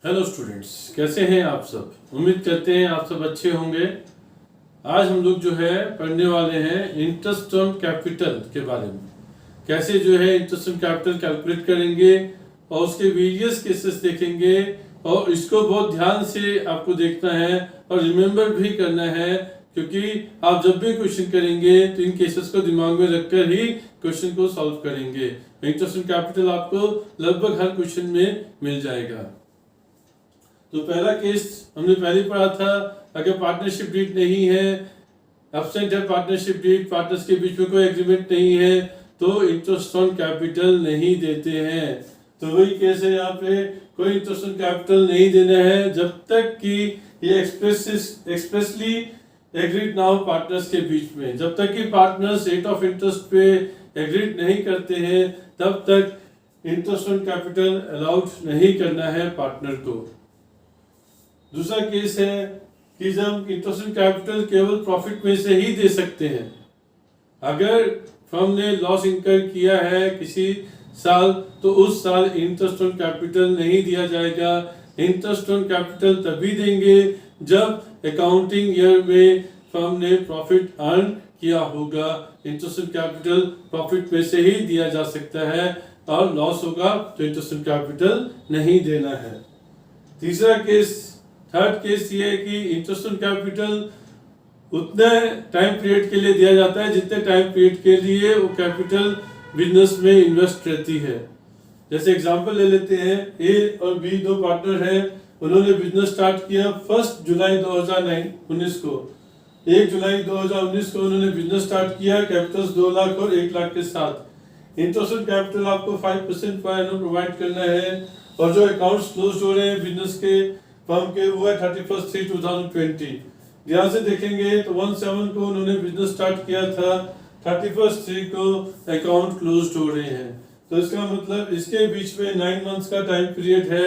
Hello students, कैसे हैं आप सब। उम्मीद करते हैं आप सब अच्छे होंगे। आज हम लोग जो है पढ़ने वाले हैं इंटरेस्ट ऑन कैपिटल के बारे में। कैसे जो है इंटरेस्ट ऑन कैपिटल कैलकुलेट करेंगे और उसके वेरियस केसेस देखेंगे और इसको बहुत ध्यान से आपको देखना है और रिमेम्बर भी करना है, क्योंकि आप जब भी क्वेश्चन करेंगे तो इन केसेस को दिमाग में रखकर ही क्वेश्चन को सॉल्व करेंगे। इंटरेस्ट ऑन कैपिटल आपको लगभग हर क्वेश्चन में मिल जाएगा। तो पहला केस हमने पहले पढ़ा था, अगर पार्टनरशिप डीड नहीं है, एब्सेंट है पार्टनरशिप डीड, पार्टनर्स के बीच में कोई एग्रीमेंट नहीं है, तो इंटरेस्ट ऑन कैपिटल नहीं देते हैं। तो वही केस है, यहाँ पे कोई इंटरेस्ट ऑन कैपिटल नहीं देना है जब तक कि ये एक्सप्रेसली एग्रीड ना हो पार्टनर्स के बीच में। जब तक कि पार्टनर्स रेट ऑफ इंटरेस्ट पे एग्रीड नहीं करते हैं तब तक इंटरेस्ट ऑन कैपिटल अलाउड नहीं करना है पार्टनर को। दूसरा केस है कि जब इंटरेस्ट ऑन कैपिटल केवल प्रॉफिट में से ही दे सकते हैं। अगर फर्म ने लॉस इनकर किया है किसी साल तो उस साल इंटरेस्ट ऑन कैपिटल नहीं दिया जाएगा। इंटरेस्ट ऑन कैपिटल तभी देंगे जब अकाउंटिंग ईयर में फर्म ने प्रॉफिट अर्न किया होगा। इंटरेस्ट ऑन कैपिटल प्रॉफिट में से ही दिया जा सकता है और लॉस होगा तो इंटरेस्ट ऑन कैपिटल नहीं देना है। तीसरा केस, थर्ड केस ये है कि इंटरेस्ट ऑन कैपिटल उतने टाइम पीरियड के लिए दिया जाता है जितने टाइम पीरियड के लिए वो कैपिटल बिजनेस में इन्वेस्ट रहती है। जैसे एग्जांपल ले लेते हैं, ए और बी दो पार्टनर हैं, उन्होंने बिजनेस स्टार्ट किया 1 जुलाई 2019 को। 1 जुलाई 2019 को उन्होंने बिजनेस स्टार्ट किया, कैपिटल्स 2 लाख और 1 लाख के साथ। इंटरेस्ट ऑन कैपिटल आपको 5% पर एनम प्रोवाइड करना है और जो अकाउंट्स क्लोज हो रहे हैं बिजनेस के फर्म के वो है 31/3/2020। ध्यान से देखेंगे तो 17 को उन्होंने बिजनेस स्टार्ट किया था, 31/3 को अकाउंट क्लोज हो रहे हैं। तो इसका मतलब इसके बीच में 9 मंथ्स का टाइम पीरियड है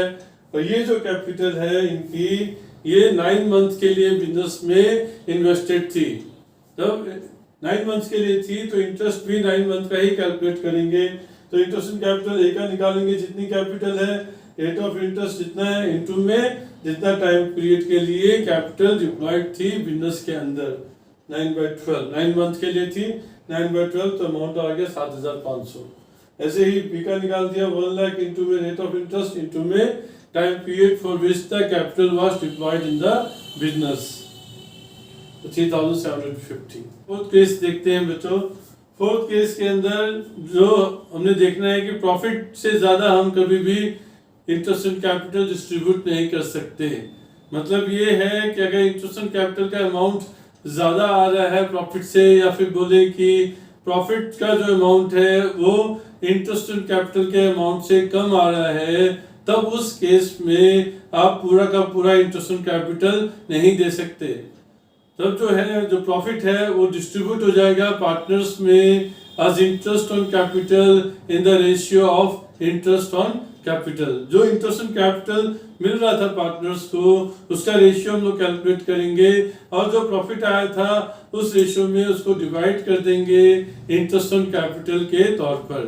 और ये जो कैपिटल है इनकी ये 9 मंथ के लिए बिजनेस में इन्वेस्टेड थी। जब 9 मंथ्स के लिए थी तो इंटरेस्ट भी 9 मंथ का ही कैलकुलेट करेंगे। तो इंटरेस्ट ऑन कैपिटल ए का निकालेंगे, जितनी कैपिटल है रेट ऑफ इंटरेस्ट जितना है इनटू में जितना टाइम पीरियड के लिए कैपिटल डिप्लॉयड थी बिजनेस के अंदर 9/12, 9 मंथ के लिए थी 9/12, तो अमाउंट आ गया 7,500। ऐसे ही बी का निकाल दिया 1 लाख इनटू में रेट ऑफ इंटरेस्ट इनटू में time period for which the capital was deployed in the business, तो 3,750। फोर्थ केस देखते हैं बच्चों। फोर्थ केस के अंदर जो हमने देखना है कि प्रॉफिट से ज्यादा हम कभी भी इंटरेस्ट ऑन कैपिटल डिस्ट्रीब्यूट नहीं कर सकते। मतलब ये है कि अगर इंटरेस्ट ऑन कैपिटल का अमाउंट ज्यादा आ रहा है प्रॉफिट से, या फिर बोले कि प्रॉफिट का जो अमाउंट है वो इंटरेस्ट ऑन कैपिटल के अमाउंट से कम आ रहा है, तब उस केस में आप पूरा का पूरा इंटरेस्ट ऑन कैपिटल नहीं दे सकते। तब जो है जो प्रॉफिट है वो डिस्ट्रीब्यूट हो जाएगा पार्टनर्स में as interest on capital in the ratio of interest on capital. जो इंटरेस्ट ऑन कैपिटल मिल रहा था पार्टनर्स को उसका रेशियो हम लोग कैलकुलेट करेंगे और जो प्रॉफिट आया था उस रेशियो में उसको डिवाइड कर देंगे इंटरेस्ट ऑन कैपिटल के तौर पर।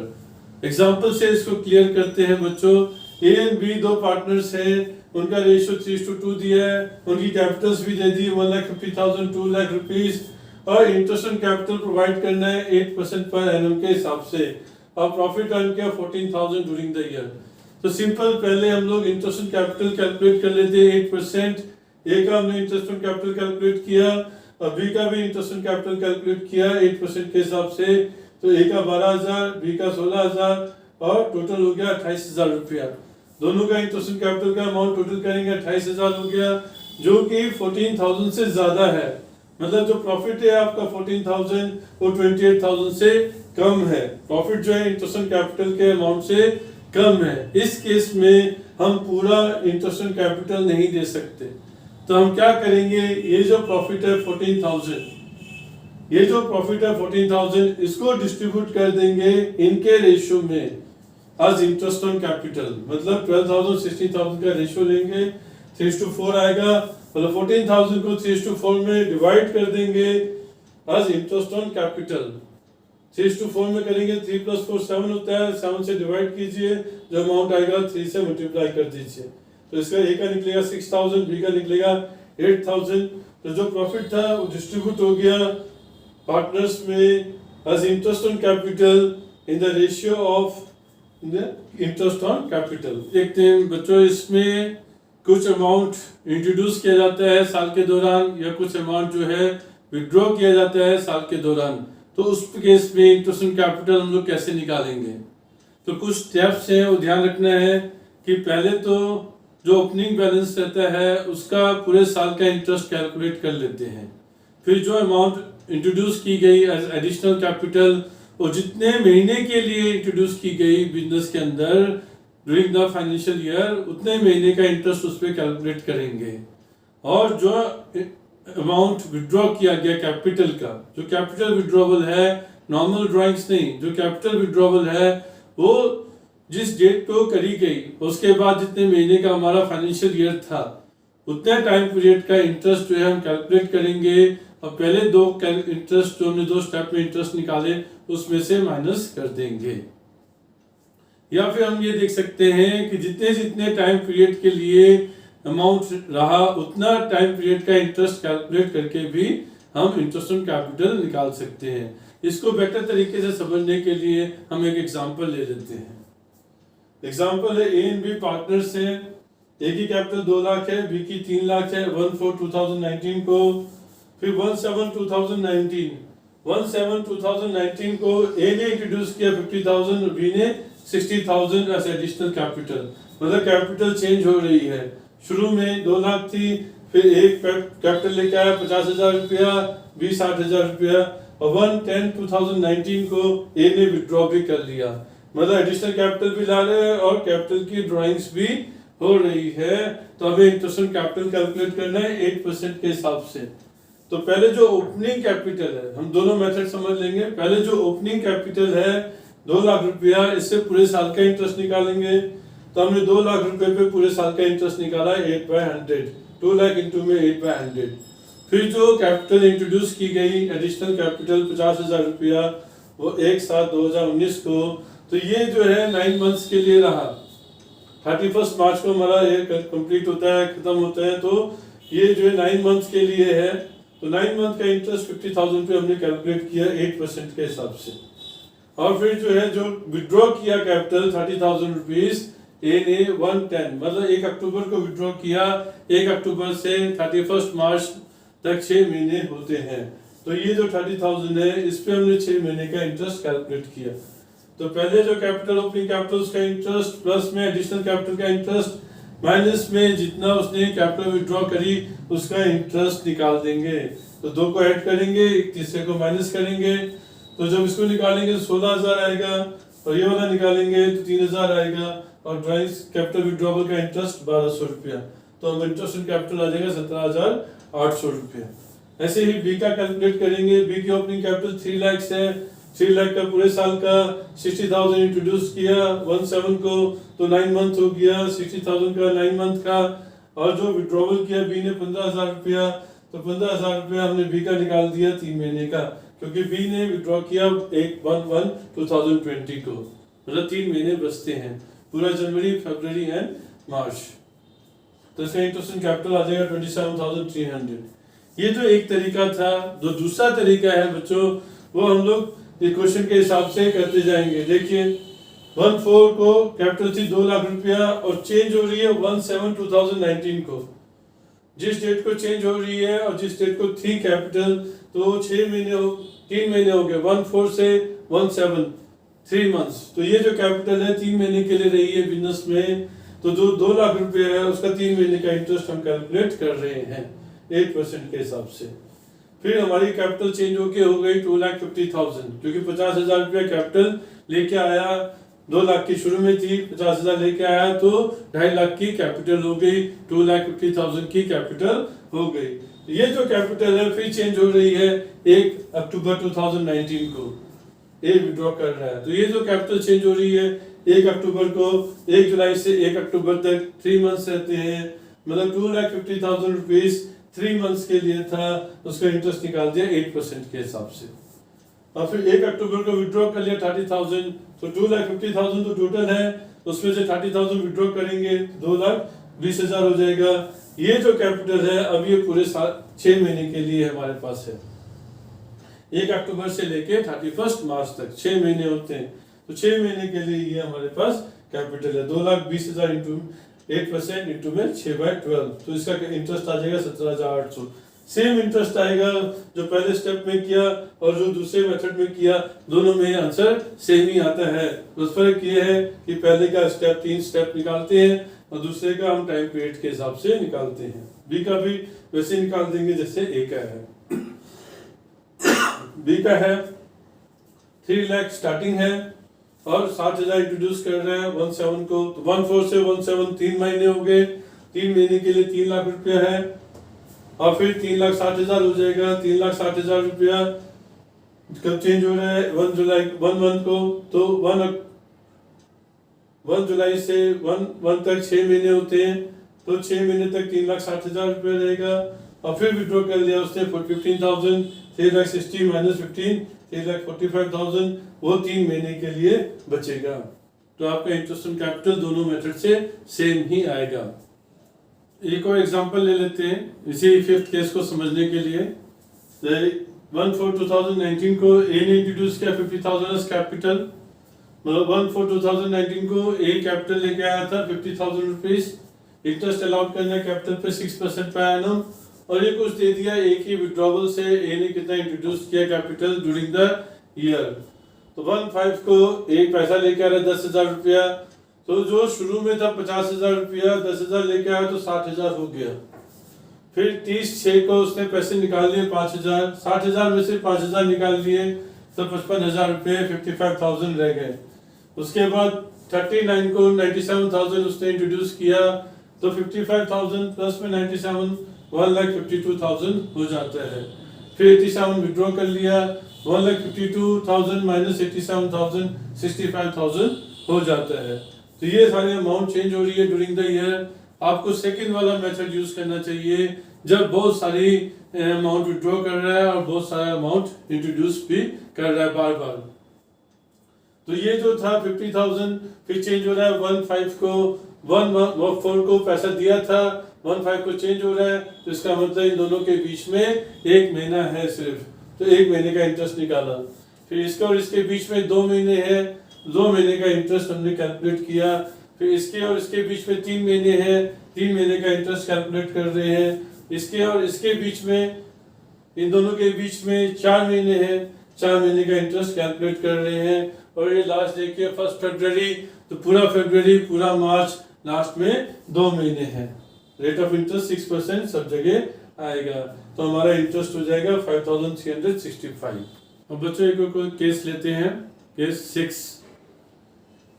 एग्जांपल से इसको क्लियर करते हैं बच्चों। ए एंड बी दो पार्टनर्स हैं, उनका रेशियो 3:2 दिया है, उनकी कैपिटल्स भी दे दी 1,50,000 2 लाख रुपीज और इंटरेस्ट ऑन कैपिटल प्रोवाइड करना है 8% पर एनम के हिसाब से और प्रॉफिट अर्न किया 14,000 ड्यूरिंग द ईयर। तो सिंपल पहले हम लोग इंटरेस्ट ऑन कैपिटल कैलकुलेट कर लेते हैं 8%। ए का हमने इंटरेस्ट ऑन कैपिटल कैलकुलेट किया और बी का भी इंटरेस्ट ऑन कैपिटल कैलकुलेट किया 8% के हिसाब से। तो ए का 12,000, बी का 16,000 और टोटल हो गया 28,000 रुपया। दोनों का इंटरेस्ट ऑन कैपिटल का अमाउंट टोटल करेंगे 28,000 हो गया, जो कि 14,000 से ज्यादा है। मतलब जो प्रॉफिट है आपका 14,000 वो 28,000 से कम है। प्रॉफिट जो है इंटरेस्ट ऑन कैपिटल के अमाउंट से कम है। इस केस में हम पूरा इंटरेस्ट ऑन कैपिटल नहीं दे सकते। तो हम क्या करेंगे, ये जो प्रॉफिट है 14,000, ये जो प्रॉफिट है 14,000 इसको डिस्ट्रीब्यूट कर देंगे इनके रेशियो में आज इंटरेस्ट ऑन कैपिटल। मतलब 12,000 16,000 का रेशियो लेंगे, 3:4 आएगा। मतलब 14,000 को 3:4 में डिवाइड कर देंगे आज इंटरेस्ट ऑन कैपिटल। 3:4 में करेंगे, 3 + 4 7 होता है, 7 से डिवाइड कीजिए, जो अमाउंट आएगा 3 से मल्टीप्लाई कर दीजिए। तो इसका ए का निकलेगा 6000, बी का निकलेगा 8000। तो जो प्रॉफिट था वो डिस्ट्रीब्यूट हो गया पार्टनर्स में as interest on capital in the ratio of interest on capital. देखते हैं बच्चों, इसमें कुछ अमाउंट इंट्रोड्यूस किया जाता है साल के दौरान या कुछ अमाउंट जो है विड्रॉ किया जाता है साल के दौरान। तो उस केस में इंटरेस्ट ऑन कैपिटल हम लोग कैसे निकालेंगे? तो कुछ स्टेप्स हैं वो ध्यान रखना है कि पहले तो जो ओपनिंग बैलेंस रहता है उसका पूरे साल का इंटरेस्ट कैलकुलेट कर लेते हैं। फिर जो अमाउंट इंट्रोड्यूस की गई एज एडिशनल कैपिटल और जितने महीने के लिए इंट्रोड्यूस की गई बिजनेस के अंदर ड्यूरिंग द फाइनेंशियल ईयर, उतने महीने का इंटरेस्ट उस पर कैलकुलेट करेंगे। और जो अमाउंट विड्रॉ किया गया कैपिटल का, जो कैपिटल विड्रॉवल है, नॉर्मल ड्राइंग्स नहीं, जो कैपिटल विड्रॉवल है वो जिस डेट को करी गई उसके बाद जितने महीने का हमारा फाइनेंशियल ईयर था उतने टाइम पीरियड का इंटरेस्ट जो है हम कैलकुलेट करेंगे और पहले दो इंटरेस्ट जो हमने दो स्टेप में इंटरेस्ट निकाले उसमें से माइनस कर देंगे। या फिर हम ये देख सकते हैं कि जितने जितने टाइम पीरियड के लिए अमाउंट रहा उतना टाइम पीरियड का इंटरेस्ट कैलकुलेट करके भी हम इंटरेस्ट ऑन कैपिटल निकाल सकते हैं। इसको बेटर तरीके से समझने के लिए हम एक एग्जांपल ले लेते हैं। एग्जांपल है ए एंड बी पार्टनर्स हैं, ए की कैपिटल 2 लाख है, बी की 3 लाख है 1/4/2019 को। फिर 1/7/2019 को ए ने इंट्रोड्यूस किया 50,000 और बी ने 60,000 एज एडिशनल कैपिटल। मतलब कैपिटल चेंज हो रही है। शुरू में 2 लाख थी, फिर एक कैपिटल लेके आया 50,000 रुपया, बी 60,000 रुपया और 1/10/2019 को ए ने विड्रॉ भी कर लिया। मतलब एडिशनल कैपिटल भी ला रहे हैं और कैपिटल की ड्राइंग्स भी हो रही है। तो हमें इंटरेस्ट ऑन कैपिटल कैलकुलेट करना है 8% के हिसाब से। तो पहले जो ओपनिंग कैपिटल है, हम दोनों मेथड समझ लेंगे। पहले जो ओपनिंग कैपिटल है 2 लाख रुपया, इससे पूरे साल का इंटरेस्ट निकालेंगे। तो हमने 2 लाख रुपए पे पूरे साल का इंटरेस्ट निकाला 8/100, 2 लाख इंटू में 8/100। फिर जो कैपिटल इंट्रोड्यूस की गई एडिशनल कैपिटल 50,000 रुपया वो 1/7/2019 को, तो ये जो है 9 मंथ्स के लिए रहा। 31 मार्च को हमारा ये कंप्लीट होता है, खत्म होता है। तो ये जो है 9 मंथ्स के लिए है। तो 9 मंथ का इंटरेस्ट 50,000 पे हमने कैलकुलेट किया 8% के हिसाब से। और फिर जो है जो विड्रॉ किया कैपिटल 30,000 रुपीज ए ने 1/10 मतलब 1 अक्टूबर को विड्रॉ किया। 1 अक्टूबर से 31 मार्च तक 6 महीने होते हैं। तो ये जो 30,000 है इस पे हमने 6 महीने का इंटरेस्ट कैलकुलेट किया। तो पहले जो कैपिटल ओपनिंग कैपिटल का इंटरेस्ट प्लस में एडिशनल कैपिटल का इंटरेस्ट माइनस में जितना उसने कैपिटल विड्रॉ करी उसका इंटरेस्ट निकाल देंगे। तो 2 को ऐड करेंगे, एक तीसरे को माइनस करेंगे। तो जब इसको निकालेंगे तो 16,000 आएगा और ये वाला निकालेंगे तो 3,000 आएगा और ड्राइंग्स कैपिटल विड्रॉवल का इंटरेस्ट 1,200 रुपया। तो हम इंटरेस्ट ऑन कैपिटल आ जाएगा 17,800 रुपया। ऐसे ही बी का कैलकुलेट करेंगे। बी की ओपनिंग कैपिटल 3 लाख है, 3 लाख का पूरे साल का 60,000 इंट्रोड्यूस किया 1/7 को, तो 9 मंथ हो गया 60,000 का 9 मंथ का। और जो विड्रॉवल किया बी ने 15,000 रुपया, तो 15,000 रुपया हमने बी का निकाल दिया 3 महीने का, क्योंकि बी ने विड्रॉ किया 1/1/2020 को। मतलब 3 महीने बचते हैं, पूरा जनवरी, फरवरी एंड मार्च। तो इसका इंटरेस्ट ऑन कैपिटल आ जाएगा 27,300। ये तो एक तरीका था। जो दूसरा तरीका है बच्चों वो हम लोग ये क्वेश्चन के हिसाब से करते जाएंगे। देखिए 1/4 को कैपिटल थी 2 लाख रुपया और चेंज हो रही है 1/7/2019 को। जिस डेट को चेंज हो रही है और जिस डेट को थी कैपिटल, तो 3 महीने हो गए 1/4 से 1/7 3 मंथ्स। तो ये जो कैपिटल है 3 महीने के लिए रही है बिजनेस में। तो जो 2 लाख रुपया है उसका 3 महीने का इंटरेस्ट हम कैलकुलेट कर रहे हैं 8% के हिसाब से। फिर हमारी कैपिटल चेंज होके हो गई 2,50,000, क्योंकि 50,000 रुपया कैपिटल लेके आया। 2 लाख की शुरू में थी, 50,000 लेके आया तो 2.5 लाख की कैपिटल हो गई, 2,50,000 की कैपिटल हो गई। ये जो कैपिटल है फिर चेंज हो रही है 1 अक्टूबर 2019 को, ए विड्रॉ कर रहा है। तो ये जो कैपिटल चेंज हो रही है 1 अक्टूबर को, 1 जुलाई से 1 अक्टूबर तक 3 मंथ्स रहते हैं। मतलब 2,50,000 रुपीज 3 मंथ्स के लिए था, उसका इंटरेस्ट निकाल दिया 8% के हिसाब से। और फिर 1 अक्टूबर को विड्रॉ कर लिया 30,000, तो 2,50,000 तो टोटल है, उसमें से 30,000 विड्रॉ करेंगे 2 लाख 20,000 हो जाएगा। ये जो कैपिटल है अब ये पूरे साल 6 महीने के लिए हमारे पास है। 1 अक्टूबर से लेके 31 मार्च तक 6 महीने होते हैं, तो 6 महीने के लिए ये हमारे पास कैपिटल है। 2,20,000 इंटू 8% इंटू में 6/12, तो इसका इंटरेस्ट आ जाएगा 17,800। सेम इंटरेस्ट आएगा जो पहले स्टेप में किया और जो दूसरे मेथड में किया, दोनों में आंसर सेम ही आता है। बस फर्क ये है कि पहले का स्टेप 3 स्टेप निकालते हैं और दूसरे का हम टाइम पीरियड के हिसाब से निकालते हैं। बी का भी वैसे निकाल देंगे जैसे ए का है। बी का है 3 लाख स्टार्टिंग है और 60,000 इंट्रोड्यूस कर रहे हैं 17 को, तो 14 से 17 3 महीने हो गए। 3 महीने के लिए 3 लाख रुपया है और फिर 3,60,000 हो जाएगा। 3,60,000 रुपया कब चेंज हो रहा है? 1 जुलाई 1 को, तो 1 जुलाई से 1 तक 6 महीने होते हैं, तो 6 महीने तक 3,60,000 रुपया रहेगा। और फिर विड्रॉ कर लिया उसने 15,000, 3,60,000 माइनस 15, 3,45,000, वो 3 महीने के लिए बचेगा। तो आपका इंटरेस्ट ऑन कैपिटल दोनों मेथड से सेम ही आएगा। एक और एग्जांपल ले लेते हैं इसी 5th केस को समझने के लिए। 1/4/2019 को ए ने इंट्रोड्यूस किया 50,000 एज कैपिटल, मतलब 1/4/2019 को ए कैपिटल लेके आया था 50,000 रुपीज। इंटरेस्ट अलाउड करना है कैपिटल पे 6% पर एनम, और ये कुछ दे दिया एक ही विड्रॉवल से ए ने कितना इंट्रोड्यूस किया कैपिटल ड्यूरिंग द ईयर। तो 1/5 को एक पैसा लेके आ रहा है 10,000 रुपया, तो जो शुरू में था 50,000 रुपया 10,000 लेके आया तो 60,000 हो गया। फिर 30/6 को उसने पैसे निकाल लिए 5,000, 60,000 में से 5,000 निकाल लिए तो 55,000 रुपये 55,000 रह गए। उसके बाद 39 को 97,000 उसने इंट्रोड्यूस किया, तो 55,000 प्लस में 97 1,52,000 हो जाता है। फिर 87 विड्रॉ कर लिया, 1,52,000 माइनस 87,000 65,000 हो जाता है। तो ये सारे अमाउंट चेंज हो रही है ड्यूरिंग द ईयर। आपको सेकंड वाला मेथड यूज करना चाहिए जब बहुत सारी अमाउंट विड्रॉ कर रहा है और बहुत सारा अमाउंट इंट्रोड्यूस भी कर रहा है बार बार। तो ये जो था 50,000 फिर चेंज हो रहा है 1/5 को, 1/4 को पैसा दिया था 1/5 को चेंज हो रहा है, तो इसका मतलब इन दोनों के बीच में 1 महीना है सिर्फ, तो 1 महीने का इंटरेस्ट निकाला। फिर इसका और इसके बीच में 2 महीने है, 2 महीने का इंटरेस्ट हमने कैलकुलेट किया। फिर इसके और इसके बीच में 3 महीने हैं, 3 महीने का इंटरेस्ट कैलकुलेट कर रहे हैं। इसके और इसके बीच में, इन दोनों के बीच में 4 महीने हैं, 4 महीने का इंटरेस्ट कैलकुलेट कर रहे हैं। और ये लास्ट देखिए 1 फरवरी, तो पूरा फरवरी पूरा मार्च, लास्ट में 2 महीने हैं। रेट ऑफ इंटरेस्ट 6% सब जगह आएगा, तो हमारा इंटरेस्ट हो जाएगा 5,365। अब बच्चों एक केस लेते हैं, केस 6।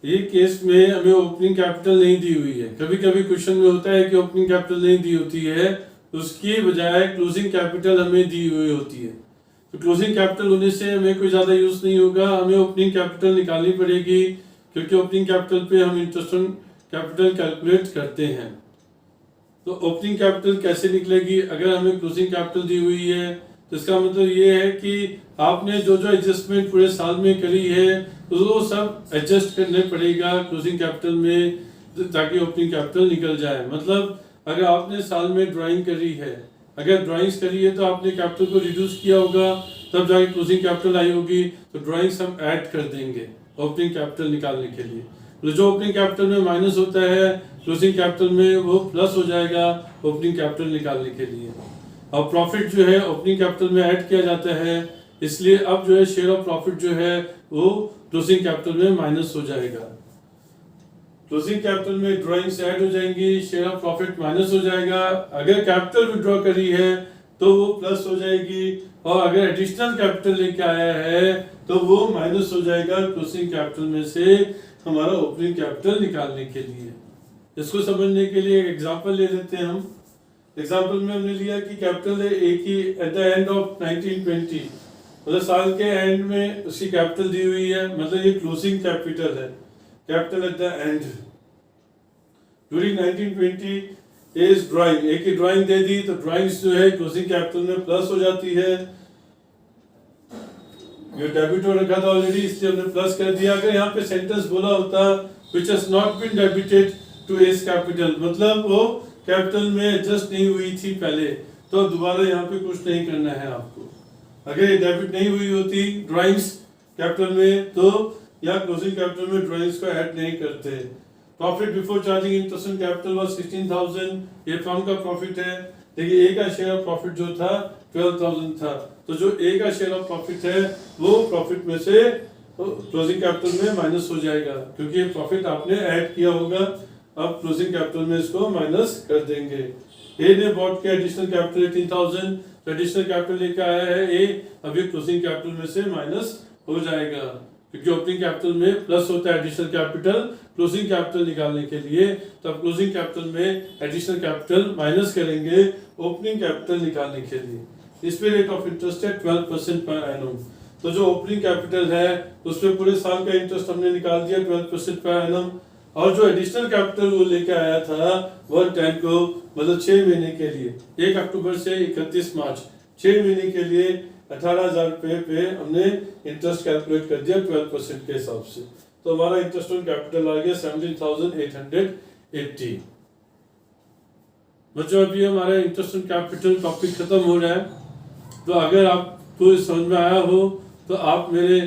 ये केस में हमें ओपनिंग कैपिटल नहीं दी हुई है। कभी कभी क्वेश्चन में होता है कि ओपनिंग कैपिटल नहीं दी होती है, उसकी बजाय क्लोजिंग कैपिटल हमें दी हुई होती है। तो क्लोजिंग कैपिटल होने से हमें कोई ज़्यादा यूज़ नहीं होगा, हमें ओपनिंग कैपिटल निकालनी पड़ेगी, क्योंकि ओपनिंग कैपिटल पे हम इंटरेस्ट ऑन कैपिटल कैलकुलेट करते हैं। तो ओपनिंग कैपिटल कैसे निकलेगी? अगर हमें क्लोजिंग कैपिटल दी हुई है तो इसका मतलब ये है कि आपने जो जो एडजस्टमेंट पूरे साल में करी है वो सब एडजस्ट करने पड़ेगा क्लोजिंग कैपिटल में, ताकि ओपनिंग कैपिटल निकल जाए। मतलब अगर आपने साल में ड्राइंग करी है, अगर ड्राइंग्स करी है तो आपने कैपिटल को रिड्यूस किया होगा, तब जाके क्लोजिंग कैपिटल आई होगी, तो ड्राइंग्स हम ऐड कर देंगे ओपनिंग कैपिटल निकालने के लिए। तो जो ओपनिंग कैपिटल में माइनस होता है क्लोजिंग कैपिटल में वो प्लस हो जाएगा ओपनिंग कैपिटल निकालने के लिए। और प्रॉफिट जो है ओपनिंग कैपिटल में ऐड किया जाता है, इसलिए अब जो है शेयर ऑफ प्रॉफिट जो है वो क्लोजिंग कैपिटल में माइनस हो जाएगा। क्लोजिंग कैपिटल में ड्राइंग्स ऐड हो जाएंगी, शेयर ऑफ प्रॉफिट माइनस हो जाएगा। अगर कैपिटल विड्रॉ करी है तो वो प्लस हो जाएगी, और अगर एडिशनल कैपिटल लेके आया है तो वो माइनस हो जाएगा क्लोजिंग कैपिटल में से हमारा ओपनिंग कैपिटल निकालने के लिए। इसको समझने के लिए एक एग्जांपल ले लेते हैं हम। एग्जांपल में हमने लिया कि कैपिटल है एक ही एट द एंड ऑफ 1920, मतलब साल के एंड में उसकी कैपिटल दी हुई है, मतलब ये क्लोजिंग कैपिटल है, capital at the end during 1920 is drawing. एक ही ड्राइंग दे दी तो ड्राइंग्स जो है क्लोजिंग कैपिटल में प्लस हो जाती है। ये डेबिट हो रखा था ऑलरेडी, इसलिए हमने प्लस कर दिया। अगर यहाँ पे सेंटेंस बोला होता which has not been debited to as capital, मतलब वो कैपिटल में एडजस्ट नहीं हुई थी पहले, तो दोबारा यहाँ पे कुछ नहीं करना है आपको। अगर ये डेबिट नहीं हुई होती ड्राइंग्स कैपिटल में तो या क्लोजिंग कैपिटल में ड्राइंग्स को ऐड नहीं करते। Profit before charging interest on capital was 16,000, ये फर्म का प्रॉफिट है। देखिए ए का शेयर ऑफ प्रॉफिट जो था 12,000 था, तो जो ए का शेयर ऑफ प्रॉफिट है वो प्रॉफिट में से क्लोजिंग कैपिटल में माइनस हो जाएगा, क्योंकि ये प्रॉफिट आपने ऐड किया होगा। अब क्लोजिंग कैपिटल में इसको माइनस कर देंगे। ए ने बॉट किया एडिशनल कैपिटल 18,000, तो एडिशनल कैपिटल लेके आया है ए, अभी क्लोजिंग कैपिटल में से माइनस हो जाएगा, क्योंकि ओपनिंग कैपिटल में प्लस होता है एडिशनल कैपिटल क्लोजिंग कैपिटल निकालने के लिए, तो अब क्लोजिंग कैपिटल में एडिशनल कैपिटल माइनस करेंगे ओपनिंग कैपिटल निकालने के लिए। इस पे रेट ऑफ इंटरेस्ट है 12% पर एनम। तो जो ओपनिंग कैपिटल है उसमें पूरे साल का इंटरेस्ट हमने निकाल दिया 12% पर एनम, और जो एडिशनल कैपिटल वो लेके आया था 110 को, मतलब 6 महीने के लिए 1 अक्टूबर से 31 मार्च 6 महीने के लिए 18,000 रुपए पे हमने इंटरेस्ट कैलकुलेट कर दिया 12% के हिसाब से। तो हमारा इंटरेस्ट ऑन कैपिटल आ गया 17,880। बच्चों अभी हमारा इंटरेस्ट ऑन कैपिटल टॉपिक खत्म हो रहा है, तो अगर आपको समझ में आया हो तो आप मेरे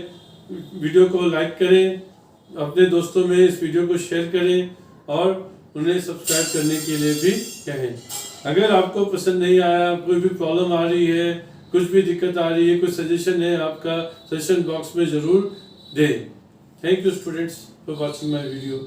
वीडियो को लाइक करें, अपने दोस्तों में इस वीडियो को शेयर करें और उन्हें सब्सक्राइब करने के लिए भी कहें। अगर आपको पसंद नहीं आया, कोई भी प्रॉब्लम आ रही है, कुछ भी दिक्कत आ रही है, कुछ सजेशन है आपका, सजेशन बॉक्स में जरूर दें। Thank you students for watching my video.